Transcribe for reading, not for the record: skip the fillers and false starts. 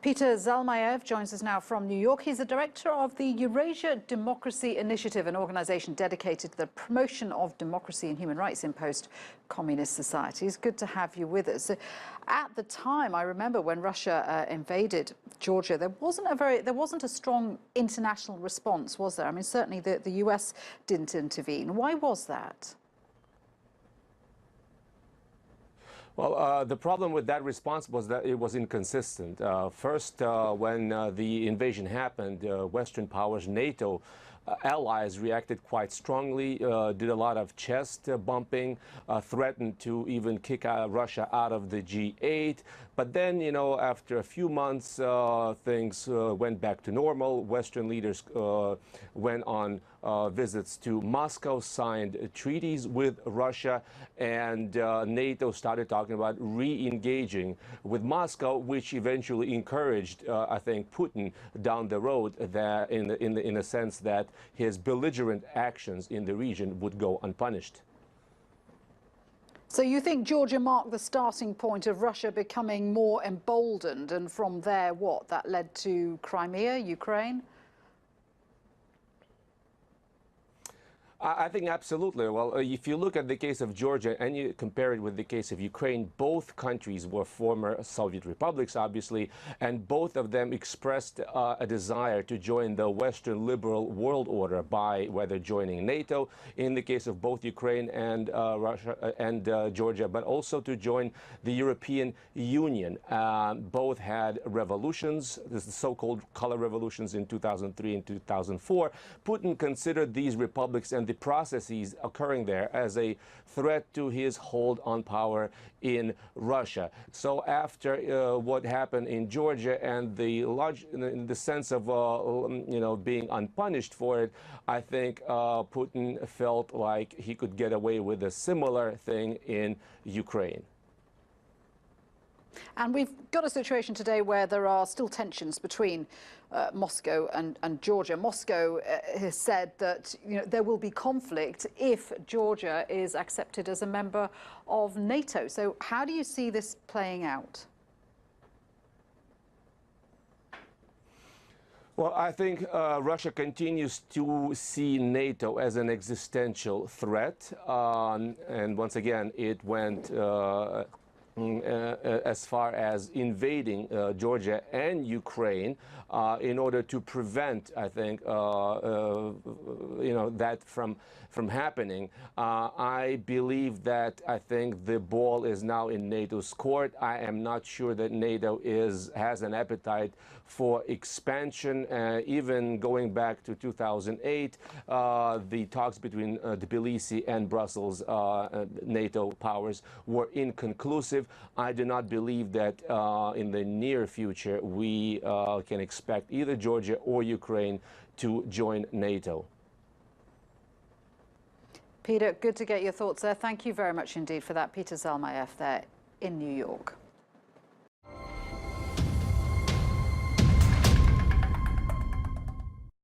Peter Zalmayev joins us now from New York. He's the director of the Eurasia Democracy Initiative, an organization dedicated to the promotion of democracy and human rights in post-communist societies. Good to have you with us. At the time, I remember when Russia invaded Georgia, there wasn't a strong international response, was there? I mean, certainly the US didn't intervene. Why was that? Well, the problem with that response was that it was inconsistent. First, when the invasion happened, Western powers, NATO allies reacted quite strongly, did a lot of chest bumping, threatened to even kick Russia out of the G8. But then, after a few months, things went back to normal. Western leaders went on visits to Moscow, signed treaties with Russia, and NATO started talking about re-engaging with Moscow, which eventually encouraged, I think, Putin down the road that in the sense that his belligerent actions in the region would go unpunished. So you think Georgia marked the starting point of Russia becoming more emboldened, and from there, what? That led to Crimea, Ukraine? I think absolutely. Well, if you look at the case of Georgia and you compare it with the case of Ukraine, both countries were former Soviet republics, obviously, and both of them expressed a desire to join the Western liberal world order by whether joining NATO, in the case of both Ukraine and Russia and Georgia, but also to join the European Union. Both had revolutions, the so-called color revolutions in 2003 and 2004. Putin considered these republics and the processes occurring there as a threat to his hold on power in Russia. So after what happened in Georgia and in the sense of being unpunished for it, I think Putin felt like he could get away with a similar thing in Ukraine. And we've got a situation today where there are still tensions between Moscow and Georgia. Moscow has said that there will be conflict if Georgia is accepted as a member of NATO. So how do you see this playing out? Well, I think Russia continues to see NATO as an existential threat. And once again, it went as far as invading Georgia and Ukraine in order to prevent, I think, that from happening. I believe that I think the ball is now in NATO's court. I am not sure that NATO has an appetite for expansion. Even going back to 2008, the talks between Tbilisi and Brussels, NATO powers, were inconclusive. I do not believe that in the near future we can expect either Georgia or Ukraine to join NATO. Peter, good to get your thoughts there. Thank you very much indeed for that. Peter Zalmayev there in New York.